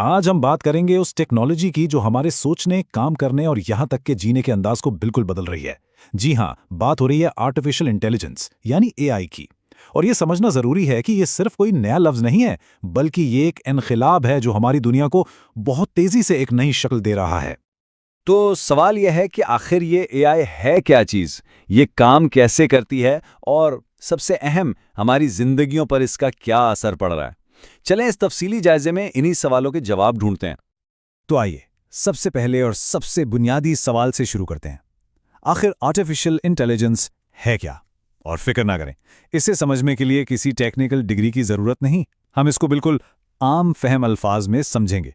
आज हम बात करेंगे उस टेक्नोलॉजी की जो हमारे सोचने, काम करने और यहाँ तक के जीने के अंदाज को बिल्कुल बदल रही है। जी हाँ, बात हो रही है आर्टिफिशियल इंटेलिजेंस यानी एआई की। और ये समझना जरूरी है कि ये सिर्फ कोई नया लफ्ज नहीं है, बल्कि ये एक इनकलाब है जो हमारी दुनिया को बहुत तेजी से एक नई शक्ल दे रहा है। तो सवाल यह है कि आखिर ये एआई है क्या चीज़, ये काम कैसे करती है और सबसे अहम हमारी जिंदगियों पर इसका क्या असर पड़ रहा है। चलें इस तफसीली जायजे में इन्हीं सवालों के जवाब ढूंढते हैं। तो आइए सबसे पहले और सबसे बुनियादी सवाल से शुरू करते हैं। आखिर आर्टिफिशियल इंटेलिजेंस है क्या? और फिक्र ना करें, इसे समझने के लिए किसी टेक्निकल डिग्री की जरूरत नहीं। हम इसको बिल्कुल आम फहम अल्फाज में समझेंगे।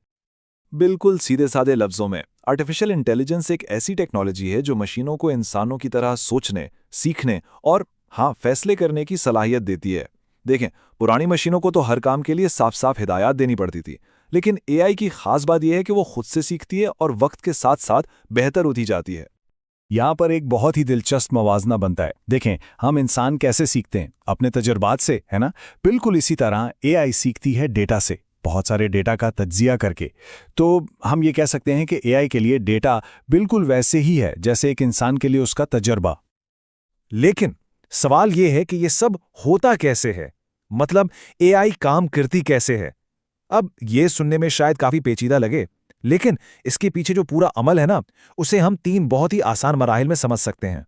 बिल्कुल सीधे साधे लफ्जों में आर्टिफिशियल इंटेलिजेंस एक ऐसी टेक्नोलॉजी है जो मशीनों को इंसानों की तरह सोचने, सीखने और फैसले करने की सलाहियत देती है। देखें, पुरानी मशीनों को तो हर काम के लिए साफ साफ हिदायत देनी पड़ती थी, लेकिन एआई की खास बात यह है कि वो खुद से सीखती है और वक्त के साथ साथ बेहतर होती जाती है। यहाँ पर एक बहुत ही दिलचस्प मवाजना बनता है। देखें, हम इंसान कैसे सीखते हैं? अपने तजुर्बात से, है ना? बिल्कुल इसी तरह एआई सीखती है डेटा से, बहुत सारे डेटा का तज्जिया करके। तो हम ये कह सकते हैं कि एआई के लिए डेटा बिल्कुल वैसे ही है जैसे एक इंसान के लिए उसका तजर्बा। लेकिन सवाल ये है कि ये सब होता कैसे है, मतलब एआई काम करती कैसे है? अब ये सुनने में शायद काफी पेचीदा लगे, लेकिन इसके पीछे जो पूरा अमल है ना, उसे हम 3 बहुत ही आसान मराहिल में समझ सकते हैं।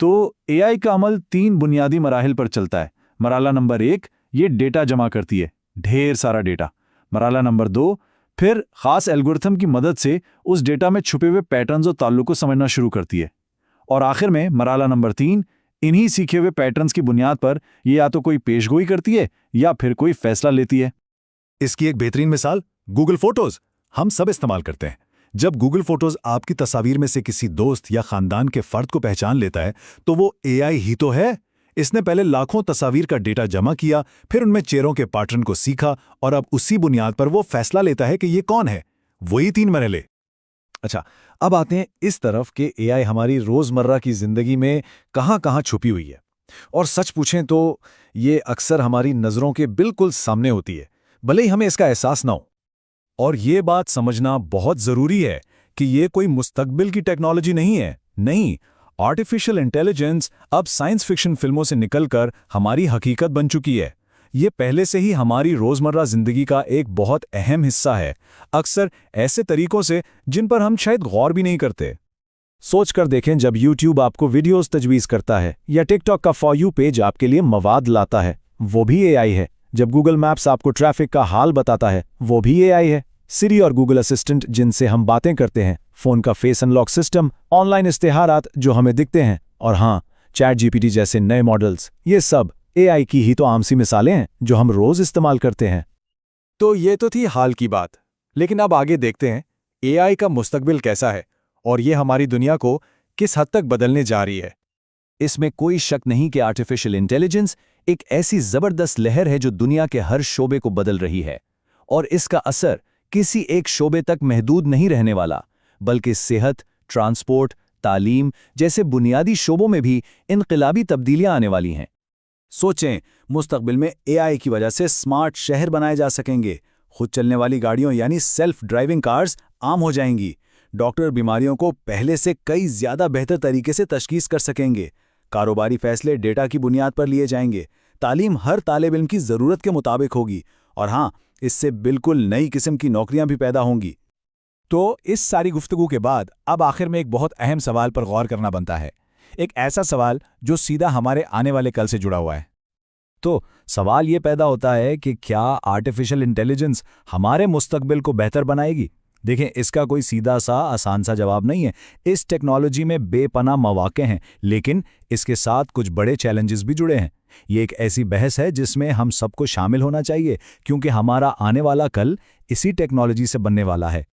तो एआई का अमल 3 बुनियादी मराहिल पर चलता है। मरहला नंबर 1, ये डेटा जमा करती है, ढेर सारा डेटा। मरहला नंबर 2, फिर खास एल्गोरिथम की मदद से उस डेटा में छुपे हुए पैटर्न्स और ताल्लुक को समझना शुरू करती है। और आखिर में मरहला नंबर 3, इन्हीं सीखे हुए पैटर्न्स की बुनियाद पर ये या तो कोई पेशगोई करती है या फिर कोई फैसला लेती है। इसकी एक बेहतरीन मिसाल गूगल फोटोज हम सब इस्तेमाल करते हैं। जब गूगल फोटोज आपकी तस्वीर में से किसी दोस्त या खानदान के फर्द को पहचान लेता है, तो वो एआई ही तो है। इसने पहले लाखों तस्वीर का डेटा जमा किया, फिर उनमें चेहरों के पैटर्न को सीखा और अब उसी बुनियाद पर वो फैसला लेता है कि ये कौन है। वही 3 मरहले। अच्छा, अब आते हैं इस तरफ कि एआई हमारी रोजमर्रा की जिंदगी में कहां-कहां छुपी हुई है। और सच पूछें तो ये अक्सर हमारी नजरों के बिल्कुल सामने होती है, भले ही हमें इसका एहसास ना हो। और ये बात समझना बहुत जरूरी है कि ये कोई मुस्तकबिल की टेक्नोलॉजी नहीं है। नहीं, आर्टिफिशियल इंटेलिजेंस अब साइंस फिक्शन फिल्मों से निकलकर हमारी हकीकत बन चुकी है। ये पहले से ही हमारी रोजमर्रा जिंदगी का एक बहुत अहम हिस्सा है, अक्सर ऐसे तरीकों से जिन पर हम शायद गौर भी नहीं करते। सोच कर देखें, जब YouTube आपको वीडियोस तजवीज़ करता है या टिकटॉक का फॉर यू पेज आपके लिए मवाद लाता है, वो भी एआई है। जब गूगल मैप्स आपको ट्रैफिक का हाल बताता है, वो भी एआई है। सिरी और गूगल असिस्टेंट जिनसे हम बातें करते हैं, फोन का फेस अनलॉक सिस्टम, ऑनलाइन इश्तिहारात जो हमें दिखते हैं, और चैट जीपीटी जैसे नए मॉडल्स, ये सब एआई की ही तो आम सी मिसालें हैं जो हम रोज इस्तेमाल करते हैं। तो ये तो थी हाल की बात, लेकिन अब आगे देखते हैं एआई का मुस्तकबिल कैसा है और ये हमारी दुनिया को किस हद तक बदलने जा रही है। इसमें कोई शक नहीं कि आर्टिफिशियल इंटेलिजेंस एक ऐसी जबरदस्त लहर है जो दुनिया के हर शोबे को बदल रही है, और इसका असर किसी एक शोबे तक महदूद नहीं रहने वाला, बल्कि सेहत, ट्रांसपोर्ट, तालीम जैसे बुनियादी शोबों में भी इनकलाबी तब्दीलियां आने वाली हैं। सोचें, मुस्तकबिल में एआई की वजह से स्मार्ट शहर बनाए जा सकेंगे, खुद चलने वाली गाड़ियों यानी सेल्फ ड्राइविंग कार्स आम हो जाएंगी, डॉक्टर बीमारियों को पहले से कई ज्यादा बेहतर तरीके से तशखीस कर सकेंगे, कारोबारी फैसले डेटा की बुनियाद पर लिए जाएंगे, तालीम हर तालिब इल्म की ज़रूरत के मुताबिक होगी, और इससे बिल्कुल नई किस्म की नौकरियां भी पैदा होंगी। तो इस सारी गुफ्तगू के बाद अब आखिर में एक बहुत अहम सवाल पर गौर करना बनता है, एक ऐसा सवाल जो सीधा हमारे आने वाले कल से जुड़ा हुआ है। तो सवाल ये पैदा होता है कि क्या आर्टिफिशियल इंटेलिजेंस हमारे मुस्तकबिल को बेहतर बनाएगी? देखें, इसका कोई सीधा सा आसान सा जवाब नहीं है। इस टेक्नोलॉजी में बेपनाह मौके हैं, लेकिन इसके साथ कुछ बड़े चैलेंजेस भी जुड़े हैं। ये एक ऐसी बहस है जिसमें हम सबको शामिल होना चाहिए, क्योंकि हमारा आने वाला कल इसी टेक्नोलॉजी से बनने वाला है।